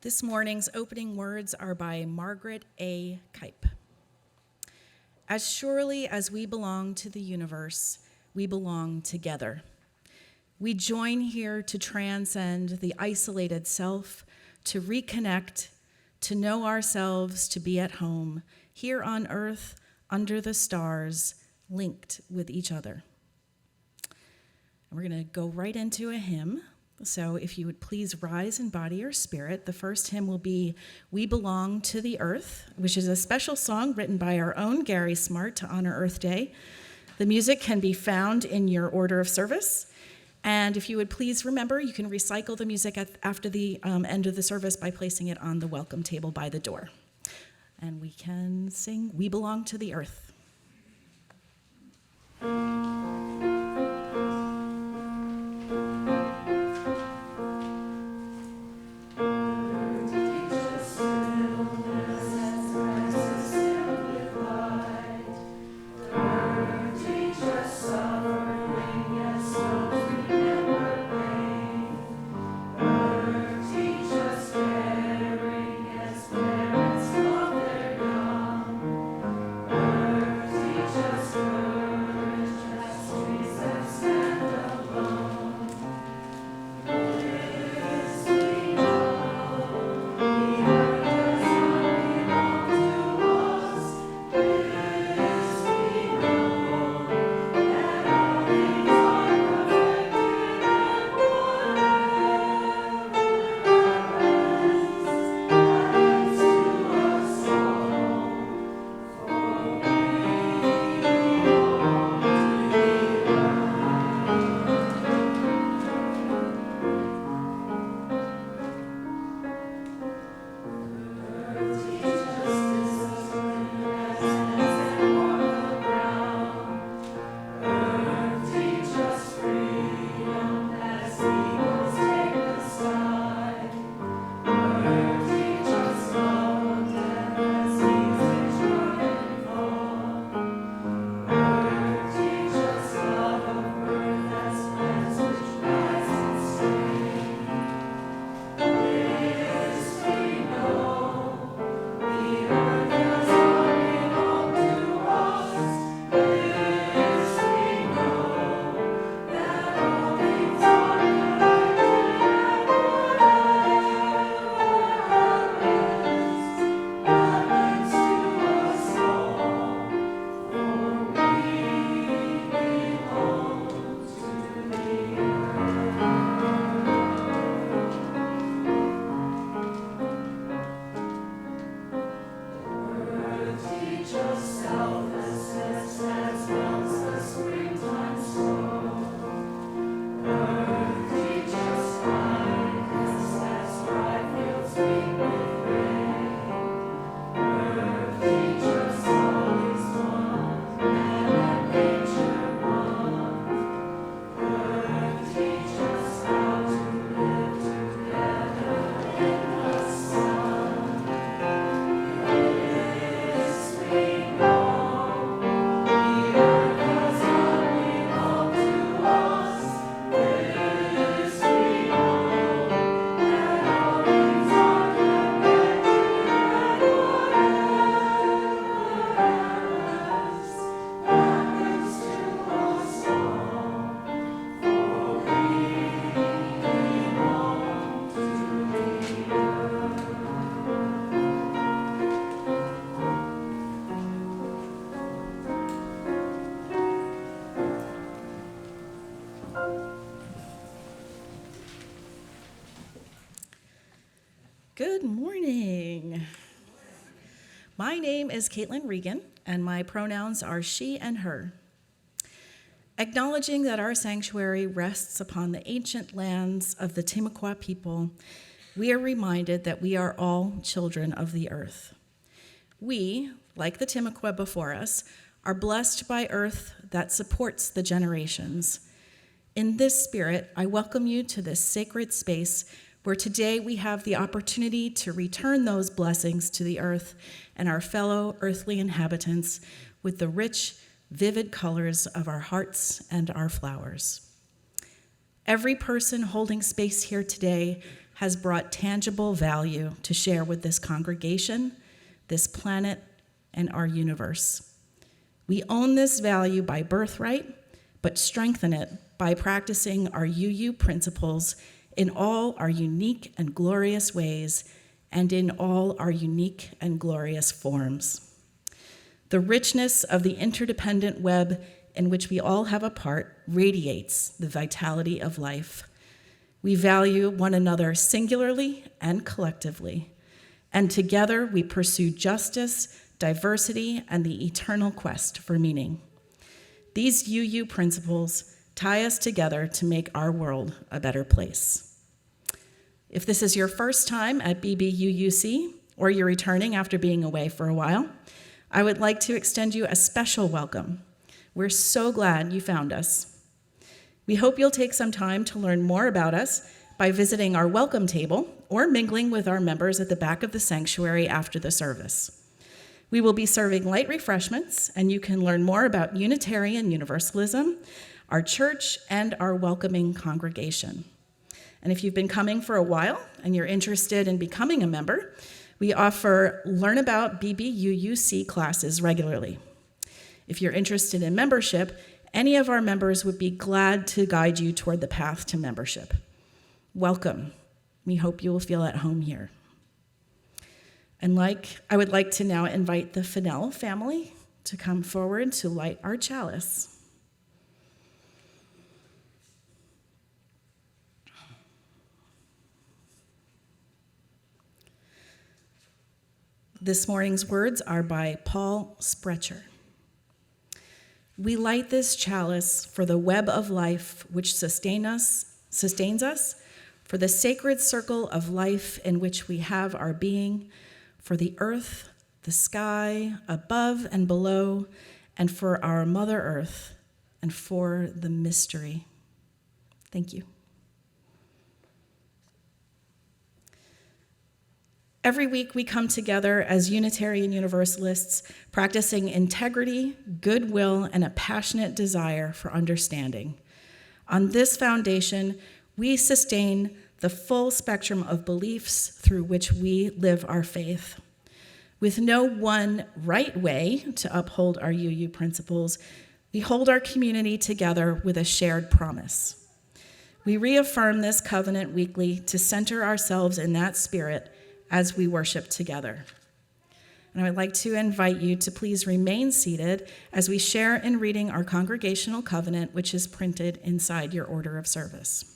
This morning's opening words are by Margaret A. Kipe. As surely as we belong to the universe, we belong together. We join here to transcend the isolated self, to reconnect, to know ourselves, to be at home, here on earth, under the stars, linked with each other. And we're going to go right into a hymn. So if you would please rise in body or spirit. The first hymn will be We Belong to the Earth, which is a special song written by our own Gary Smart to honor Earth Day. The music can be found in your order of service. And if you would please remember, you can recycle the music after the end of the service by placing it on the welcome table by the door. And we can sing We Belong to the Earth. Good morning. My name is Caitlin Regan, and my pronouns are she and her. Acknowledging that our sanctuary rests upon the ancient lands of the Timucua people, we are reminded that we are all children of the earth. We, like the Timucua before us, are blessed by earth that supports the generations. In this spirit, I welcome you to this sacred space where today we have the opportunity to return those blessings to the earth and our fellow earthly inhabitants with the rich, vivid colors of our hearts and our flowers. Every person holding space here today has brought tangible value to share with this congregation, this planet, and our universe. We own this value by birthright, but strengthen it by practicing our UU principles in all our unique and glorious ways and in all our unique and glorious forms. The richness of the interdependent web in which we all have a part radiates the vitality of life. We value one another singularly and collectively, and together we pursue justice, diversity, and the eternal quest for meaning. These UU principles tie us together to make our world a better place. If this is your first time at BBUUC, or you're returning after being away for a while, I would like to extend you a special welcome. We're so glad you found us. We hope you'll take some time to learn more about us by visiting our welcome table or mingling with our members at the back of the sanctuary after the service. We will be serving light refreshments, and you can learn more about Unitarian Universalism, our church, and our welcoming congregation. And if you've been coming for a while and you're interested in becoming a member, we offer Learn About BBUUC classes regularly. If you're interested in membership, any of our members would be glad to guide you toward the path to membership. Welcome. We hope you will feel at home here. And I would like to now invite the Fennell family to come forward to light our chalice. This morning's words are by Paul Sprecher. We light this chalice for the web of life which sustains us, for the sacred circle of life in which we have our being, for the earth, the sky, above and below, and for our Mother Earth, and for the mystery. Thank you. Every week we come together as Unitarian Universalists, practicing integrity, goodwill, and a passionate desire for understanding. On this foundation, we sustain the full spectrum of beliefs through which we live our faith. With no one right way to uphold our UU principles, we hold our community together with a shared promise. We reaffirm this covenant weekly to center ourselves in that spirit as we worship together. And I would like to invite you to please remain seated as we share in reading our Congregational Covenant, which is printed inside your order of service.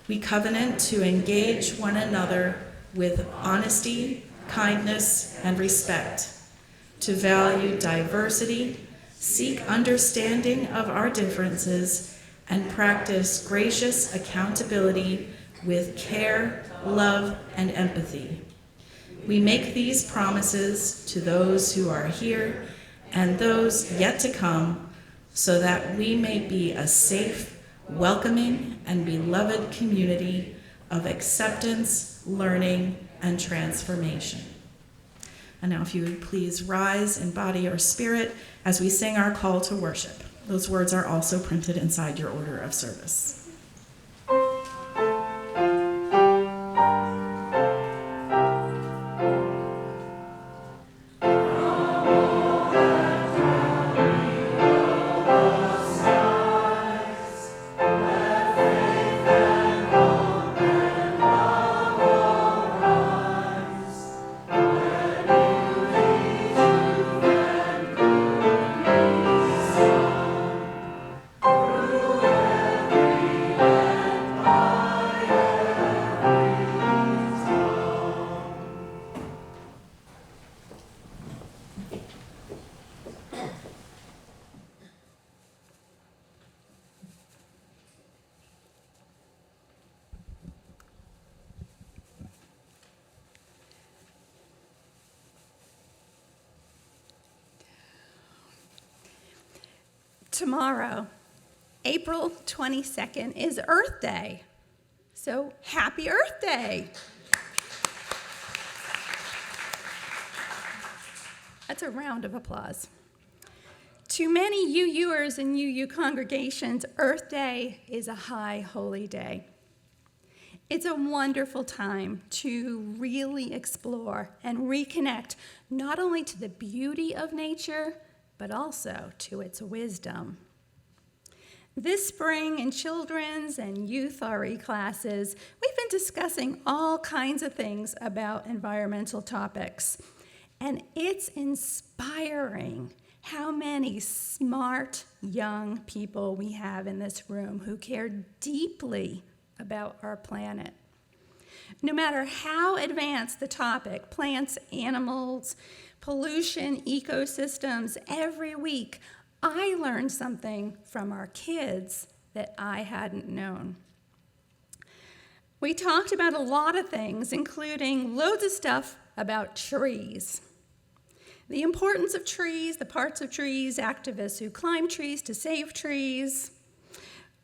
We covenant to engage one another with honesty, kindness, and respect, to value diversity, seek understanding of our differences, and practice gracious accountability with care, love, and empathy. We make these promises to those who are here and those yet to come, so that we may be a safe, welcoming, and beloved community of acceptance, learning, and transformation. And now if you would please rise in body or spirit as we sing our call to worship. Those words are also printed inside your order of service. Tomorrow, April 22nd, is Earth Day. So happy Earth Day. That's a round of applause. To many UUers and UU congregations, Earth Day is a high holy day. It's a wonderful time to really explore and reconnect not only to the beauty of nature, but also to its wisdom. This spring in children's and youth RE classes, we've been discussing all kinds of things about environmental topics. And it's inspiring how many smart young people we have in this room who care deeply about our planet. No matter how advanced the topic, plants, animals, pollution, ecosystems, every week I learned something from our kids that I hadn't known. We talked about a lot of things, including loads of stuff about trees. The importance of trees, the parts of trees, activists who climb trees to save trees.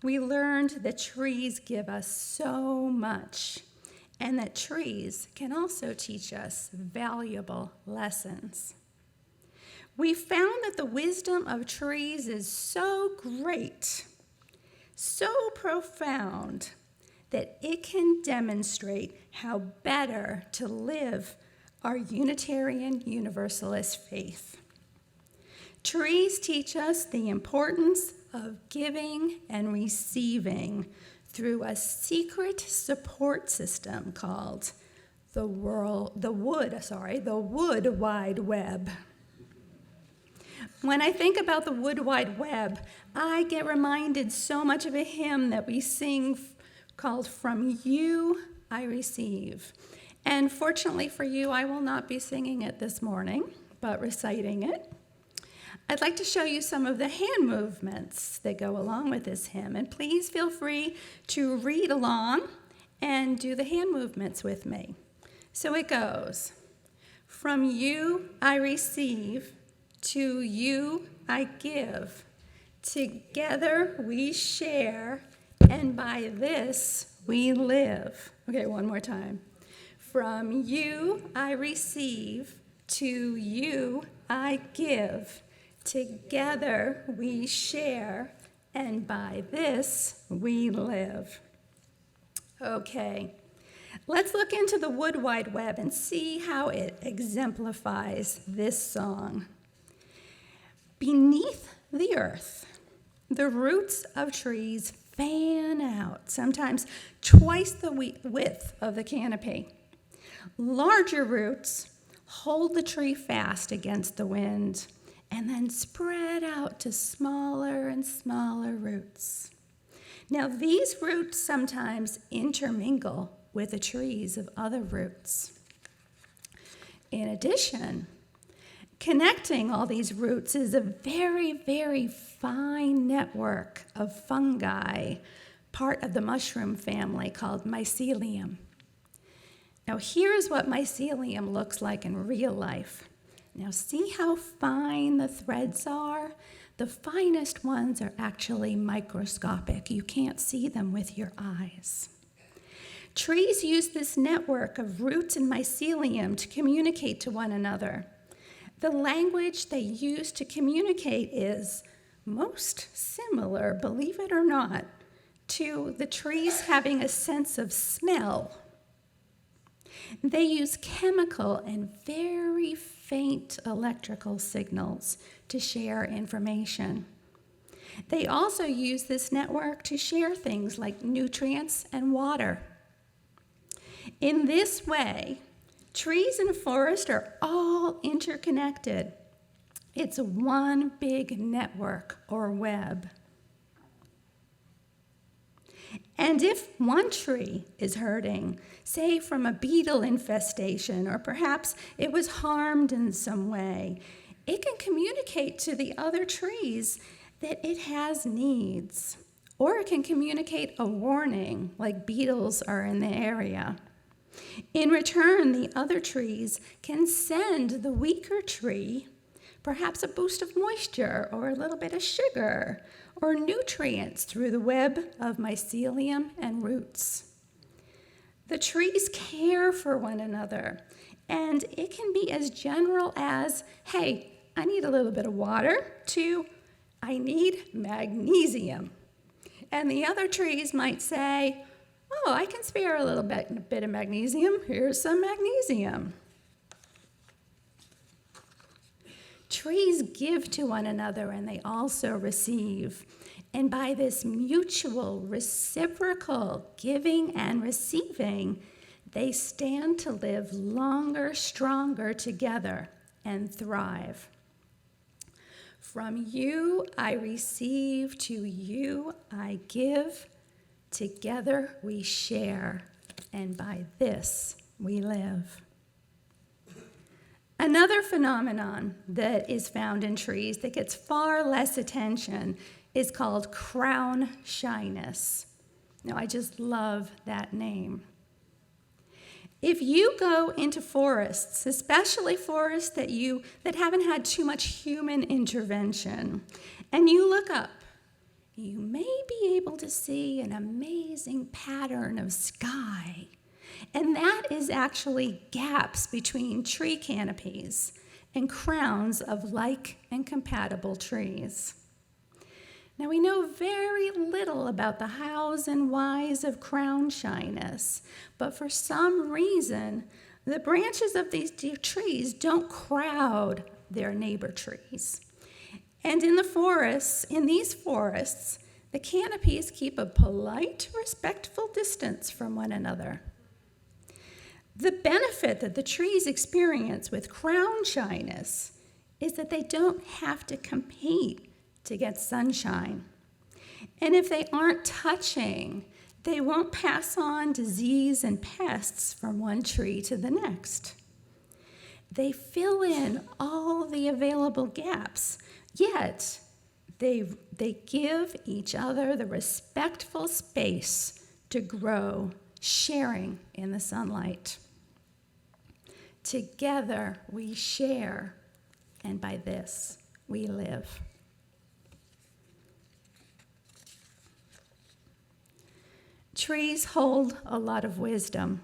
We learned that trees give us so much, and that trees can also teach us valuable lessons. We found that the wisdom of trees is so great, so profound, that it can demonstrate how better to live our Unitarian Universalist faith. Trees teach us the importance of giving and receiving through a secret support system called the Wood Wide Web. When I think about the Wood Wide Web, I get reminded so much of a hymn that we sing called "From You I Receive." And fortunately for you, I will not be singing it this morning, but reciting it. I'd like to show you some of the hand movements that go along with this hymn, and please feel free to read along and do the hand movements with me. So it goes, from you I receive, to you I give, together we share, and by this we live. Okay, one more time. From you I receive, to you I give, together we share, and by this we live. Okay, let's look into the Wood Wide Web and see how it exemplifies this song. Beneath the earth, the roots of trees fan out, sometimes twice the width of the canopy. Larger roots hold the tree fast against the wind and then spread out to smaller and smaller roots. Now, these roots sometimes intermingle with the trees of other roots. In addition, connecting all these roots is a very, very fine network of fungi, part of the mushroom family called mycelium. Now, here's what mycelium looks like in real life. Now, see how fine the threads are? The finest ones are actually microscopic. You can't see them with your eyes. Trees use this network of roots and mycelium to communicate to one another. The language they use to communicate is most similar, believe it or not, to the trees having a sense of smell. They use chemical and very faint electrical signals to share information. They also use this network to share things like nutrients and water. In this way, trees and forest are all interconnected. It's one big network or web. And if one tree is hurting, say from a beetle infestation, or perhaps it was harmed in some way, it can communicate to the other trees that it has needs. Or it can communicate a warning, like beetles are in the area. In return, the other trees can send the weaker tree perhaps a boost of moisture or a little bit of sugar or nutrients through the web of mycelium and roots. The trees care for one another, and it can be as general as, hey, I need a little bit of water, to, I need magnesium. And the other trees might say, Oh, I can spare a little bit of magnesium. Here's some magnesium. Trees give to one another and they also receive. And by this mutual, reciprocal giving and receiving, they stand to live longer, stronger together and thrive. From you I receive, to you I give. Together we share, and by this we live. Another phenomenon that is found in trees that gets far less attention is called crown shyness. Now, I just love that name. If you go into forests, especially forests that haven't had too much human intervention, and you look up, you may be able to see an amazing pattern of sky. And that is actually gaps between tree canopies and crowns of like and compatible trees. Now, we know very little about the hows and whys of crown shyness, but for some reason, the branches of these trees don't crowd their neighbor trees. And in these forests, the canopies keep a polite, respectful distance from one another. The benefit that the trees experience with crown shyness is that they don't have to compete to get sunshine. And if they aren't touching, they won't pass on disease and pests from one tree to the next. They fill in all the available gaps, yet they give each other the respectful space to grow, sharing in the sunlight. Together we share, and by this we live. Trees hold a lot of wisdom.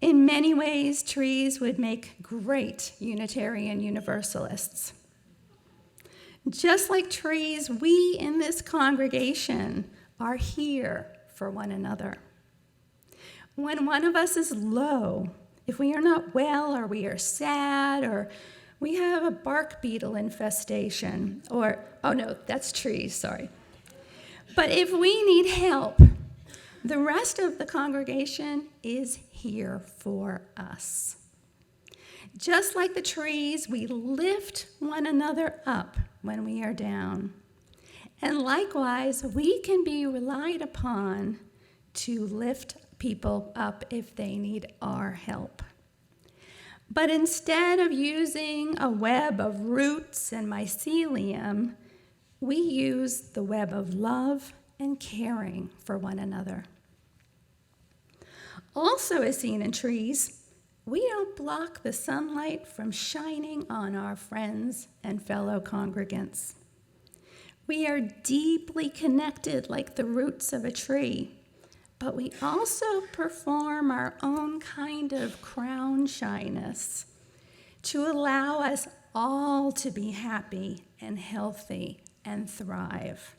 In many ways, trees would make great Unitarian Universalists. Just like trees, we in this congregation are here for one another. When one of us is low, if we are not well, or we are sad, or we have a bark beetle infestation, or, oh no, that's trees, sorry. But if we need help, the rest of the congregation is here for us. Just like the trees, we lift one another up when we are down. And likewise, we can be relied upon to lift people up if they need our help. But instead of using a web of roots and mycelium, we use the web of love and caring for one another. Also, as seen in trees, we don't block the sunlight from shining on our friends and fellow congregants. We are deeply connected like the roots of a tree, but we also perform our own kind of crown shyness to allow us all to be happy and healthy and thrive.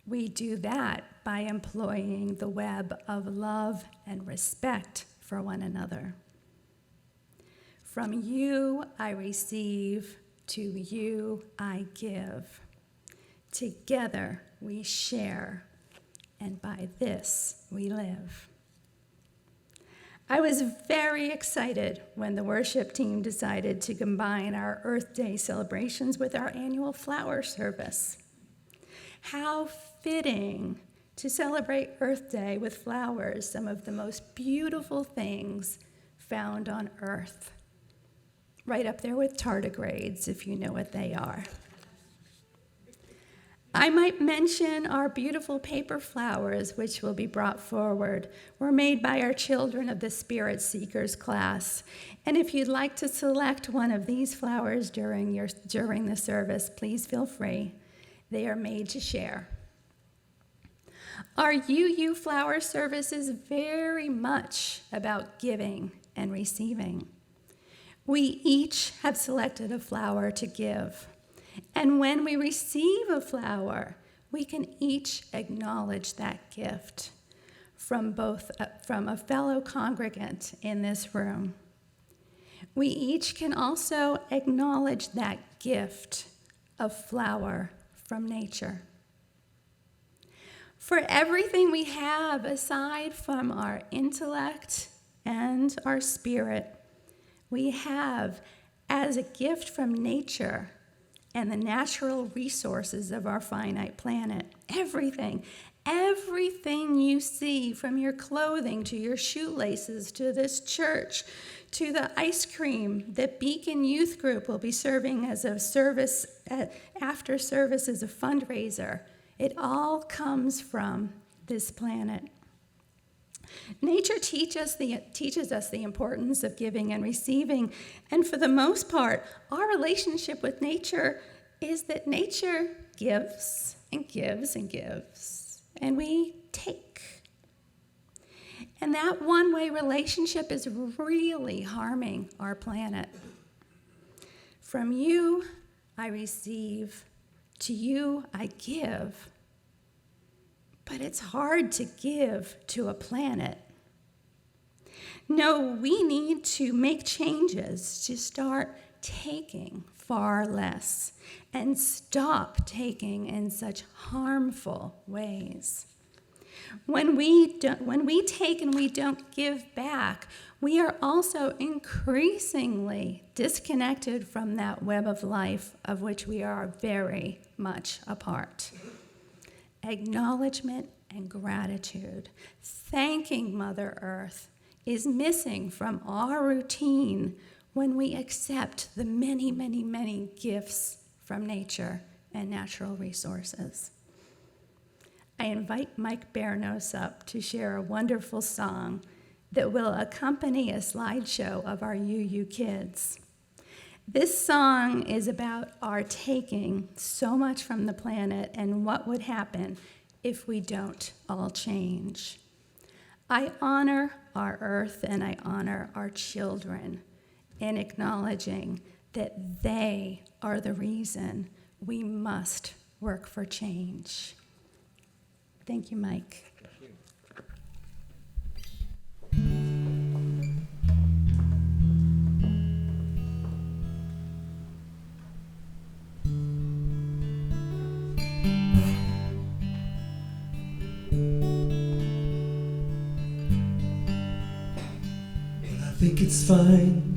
We do that by employing the web of love and respect for one another. From you I receive, to you I give. Together we share, and by this we live. I was very excited when the worship team decided to combine our Earth Day celebrations with our annual flower service. How fitting to celebrate Earth Day with flowers, some of the most beautiful things found on Earth. Right up there with tardigrades, if you know what they are. I might mention our beautiful paper flowers, which will be brought forward, were made by our Children of the Spirit Seekers class. And if you'd like to select one of these flowers during the service, please feel free. They are made to share. Our UU flower service is very much about giving and receiving. We each have selected a flower to give. And when we receive a flower, we can each acknowledge that gift. from a fellow congregant in this room. We each can also acknowledge that gift of flower from nature. For everything we have aside from our intellect and our spirit, we have as a gift from nature and the natural resources of our finite planet. Everything you see, from your clothing to your shoelaces to this church to the ice cream that Beacon Youth Group will be serving as a service, after service as a fundraiser. It all comes from this planet. Nature teaches us the importance of giving and receiving, and for the most part, our relationship with nature is that nature gives and gives and gives, and we take. And that one-way relationship is really harming our planet. From you, I receive. To you, I give. But it's hard to give to a planet. No, we need to make changes to start taking far less and stop taking in such harmful ways. When we take and we don't give back, we are also increasingly disconnected from that web of life of which we are very much a part. Acknowledgement and gratitude, thanking Mother Earth, is missing from our routine when we accept the many, many, many gifts from nature and natural resources. I invite Mike Bernos up to share a wonderful song that will accompany a slideshow of our UU kids. This song is about our taking so much from the planet and what would happen if we don't all change. I honor our earth and I honor our children in acknowledging that they are the reason we must work for change. Thank you, Mike. I think it's fine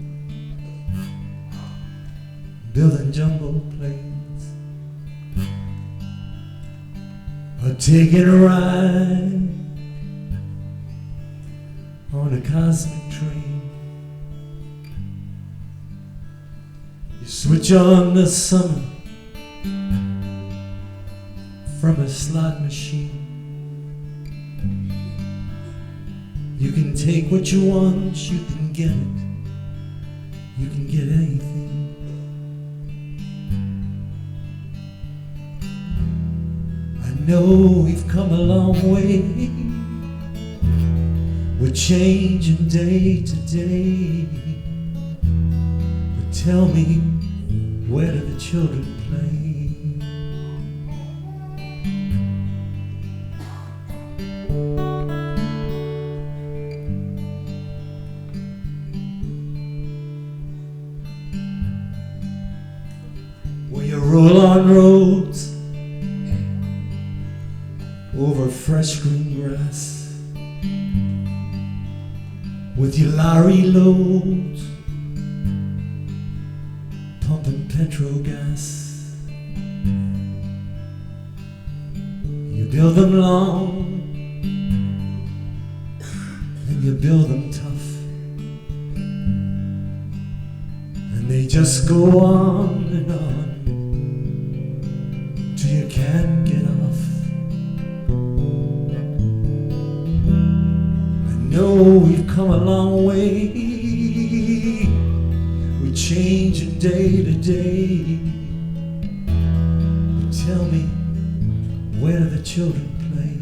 building jumbo planes or taking a ride on a cosmic train. You switch on the summer from a slot machine. You can take what you want, you can get it, you can get anything. I know we've come a long way, we're changing day to day. But tell me, where do the children play? Roll on roads over fresh green grass with your lorry loads pumping petrol gas. You build them long and you build them tough, and they just go on and on. You can't get off. I know we've come a long way, we're changing day to day. But tell me, where do the children play?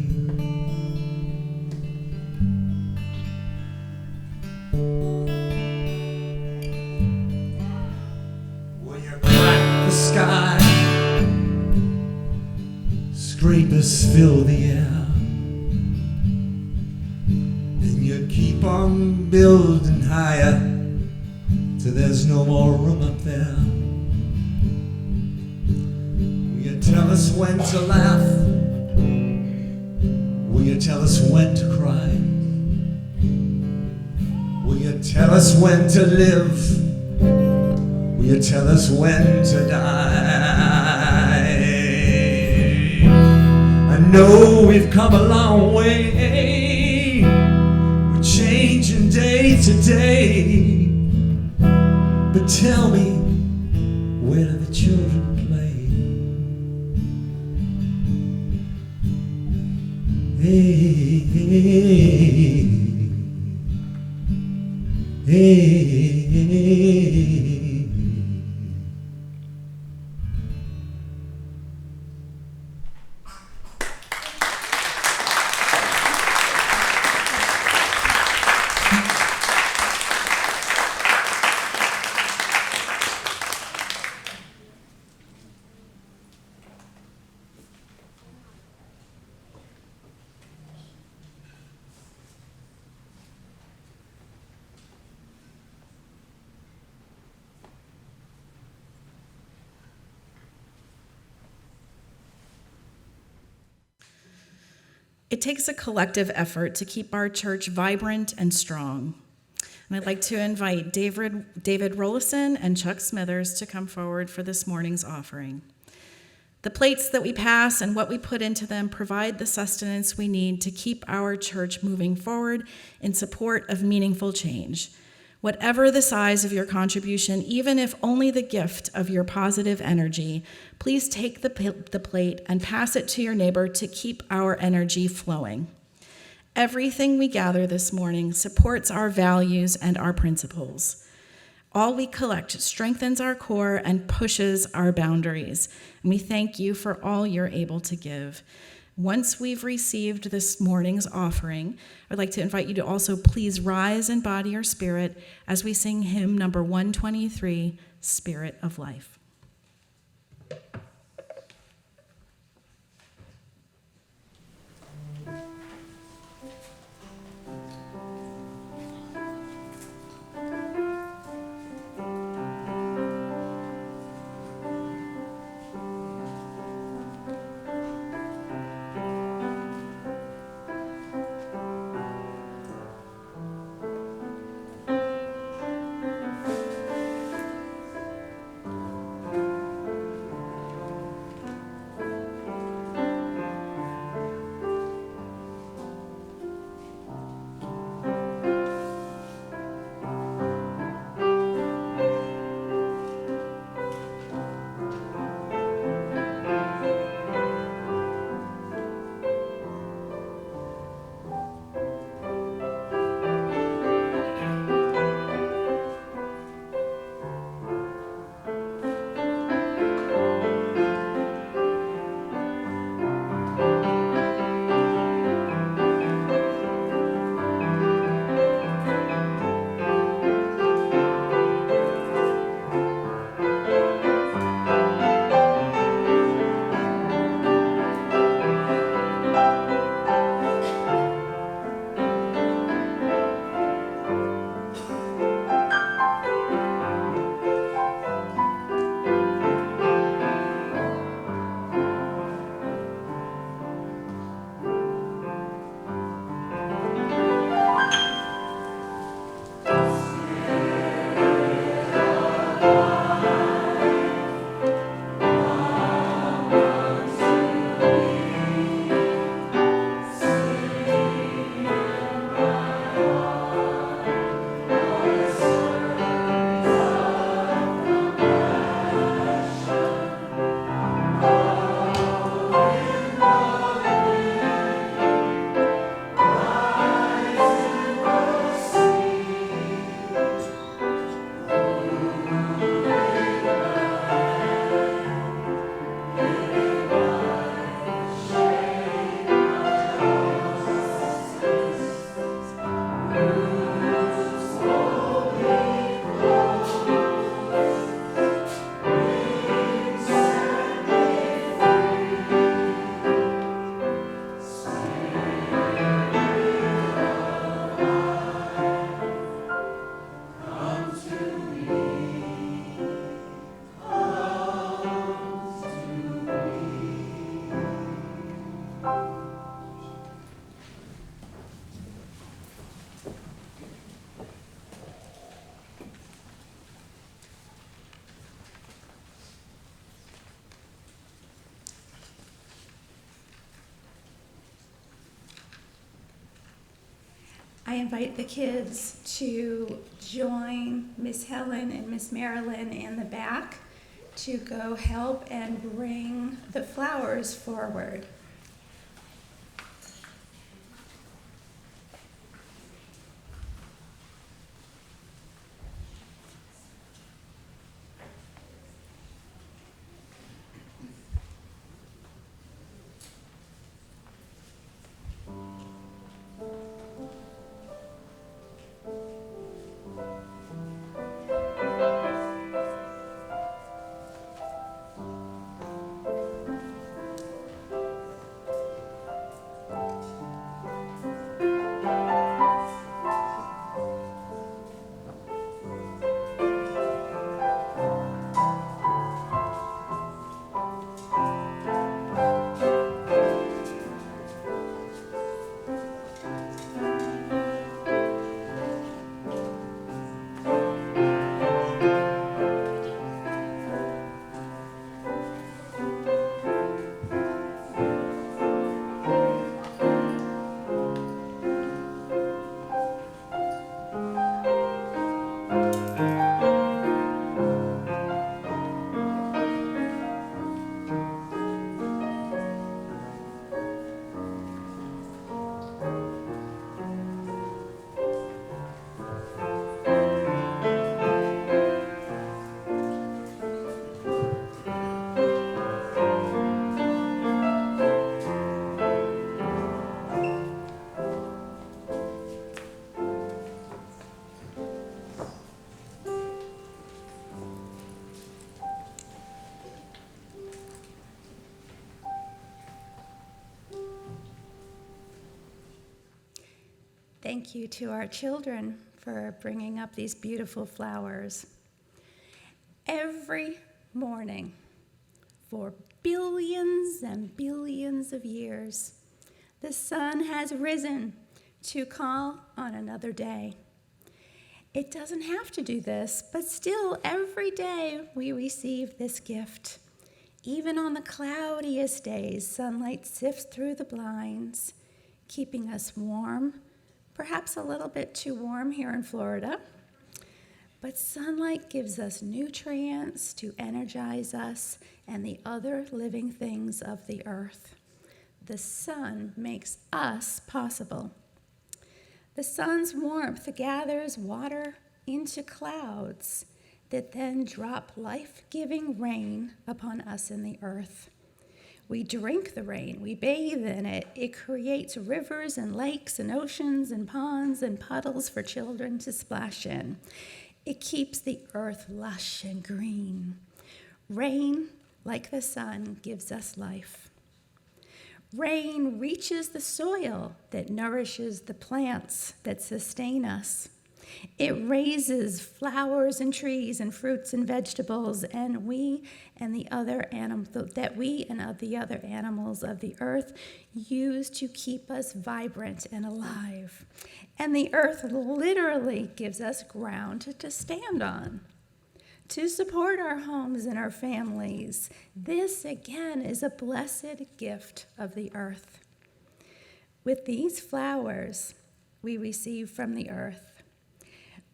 Well, you crack the sky, scrapers fill the air, on building higher till there's no more room up there. Will you tell us when to laugh? Will you tell us when to cry? Will you tell us when to live? Will you tell us when to die? I know we've come a long way, we're changing day to day, but tell me, where do the children play? Hey, hey, hey. It takes a collective effort to keep our church vibrant and strong. And I'd like to invite David Rollison and Chuck Smithers to come forward for this morning's offering. The plates that we pass and what we put into them provide the sustenance we need to keep our church moving forward in support of meaningful change. Whatever the size of your contribution, even if only the gift of your positive energy, please take the plate and pass it to your neighbor to keep our energy flowing. Everything we gather this morning supports our values and our principles. All we collect strengthens our core and pushes our boundaries. And we thank you for all you're able to give. Once we've received this morning's offering, I'd like to invite you to also please rise in body or spirit as we sing hymn number 123, Spirit of Life. I invite the kids to join Miss Helen and Miss Marilyn in the back to go help and bring the flowers forward. Thank you to our children for bringing up these beautiful flowers. Every morning, for billions and billions of years, the sun has risen to call on another day. It doesn't have to do this, but still every day we receive this gift. Even on the cloudiest days, sunlight sifts through the blinds, keeping us warm, perhaps a little bit too warm here in Florida. But sunlight gives us nutrients to energize us and the other living things of the earth. The sun makes us possible. The sun's warmth gathers water into clouds that then drop life-giving rain upon us in the earth. We drink the rain, we bathe in it. It creates rivers and lakes and oceans and ponds and puddles for children to splash in. It keeps the earth lush and green. Rain, like the sun, gives us life. Rain reaches the soil that nourishes the plants that sustain us. It raises flowers and trees and fruits and vegetables, and we and the other animals of the earth use to keep us vibrant and alive. And the earth literally gives us ground to stand on, to support our homes and our families. This, again, is a blessed gift of the earth. With these flowers we receive from the earth,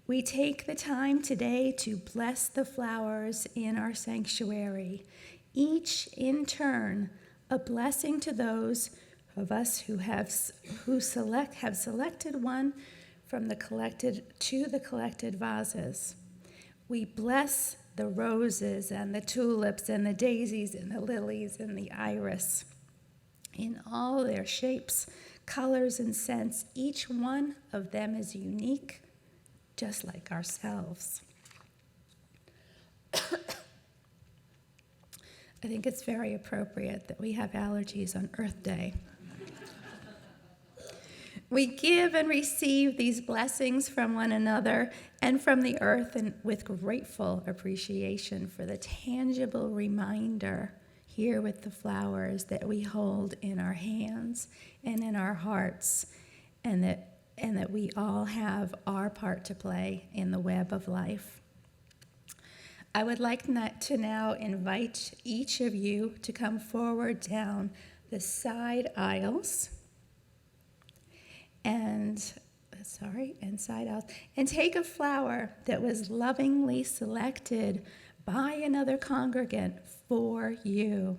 we take the time today to bless the flowers in our sanctuary, each in turn a blessing to those of us who have selected one from the collected vases. We bless the roses and the tulips and the daisies and the lilies and the iris in all their shapes, colors, and scents. Each one of them is unique, just like ourselves. I think it's very appropriate that we have allergies on Earth Day. We give and receive these blessings from one another and from the earth, and with grateful appreciation for the tangible reminder here with the flowers that we hold in our hands and in our hearts, and that we all have our part to play in the web of life. I would like to now invite each of you to come forward down the side aisles and inside out. And take a flower that was lovingly selected by another congregant for you.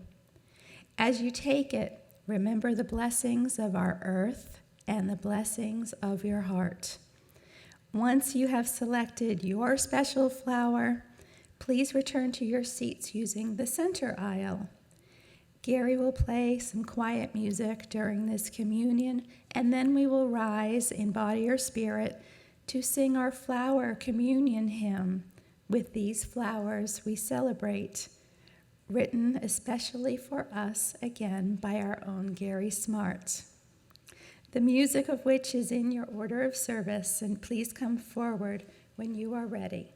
As you take it, remember the blessings of our earth and the blessings of your heart. Once you have selected your special flower, please return to your seats using the center aisle. Gary will play some quiet music during this communion, and then we will rise in body or spirit to sing our flower communion hymn, With These Flowers We Celebrate, written especially for us, again, by our own Gary Smart. The music of which is in your order of service, and please come forward when you are ready.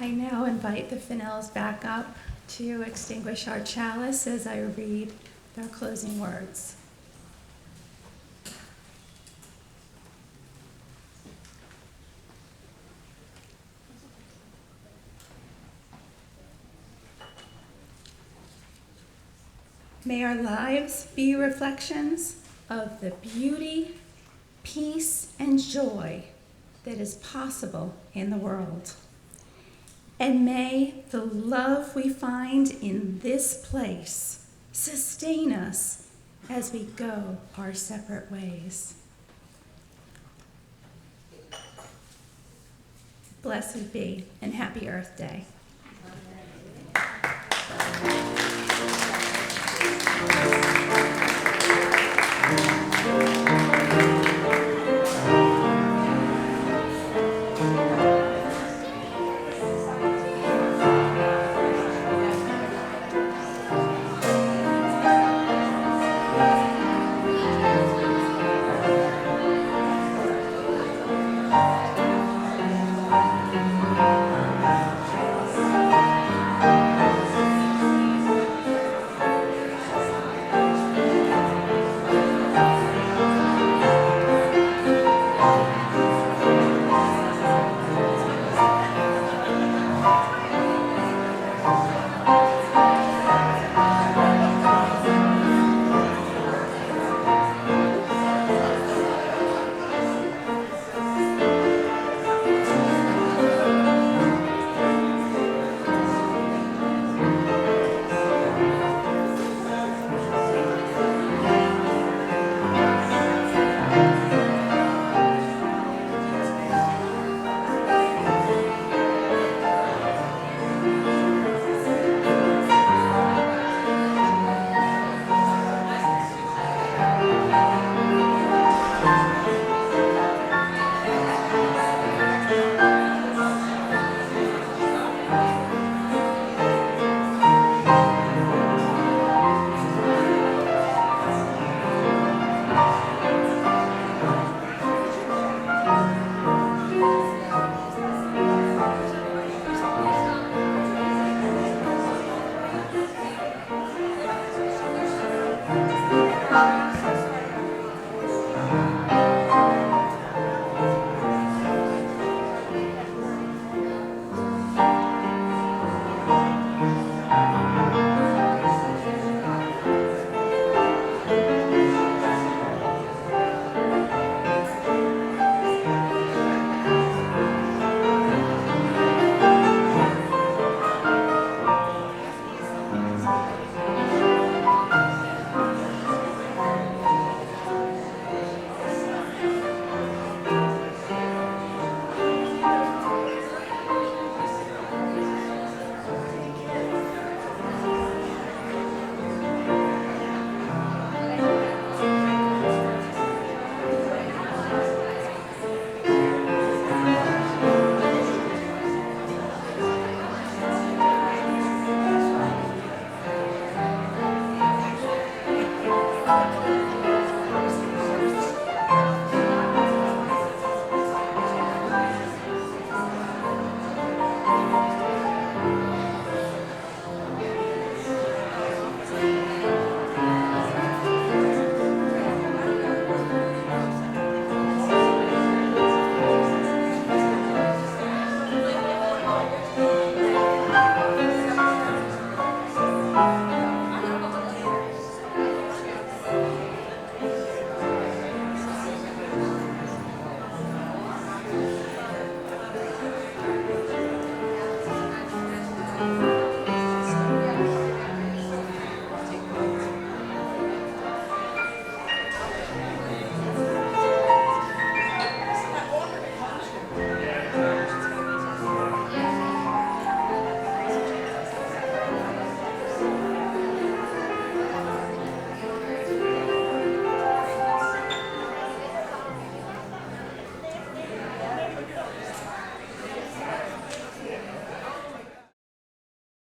I now invite the Fennells back up to extinguish our chalice as I read their closing words. May our lives be reflections of the beauty, peace, and joy that is possible in the world. And may the love we find in this place sustain us as we go our separate ways. Blessed be and happy Earth Day.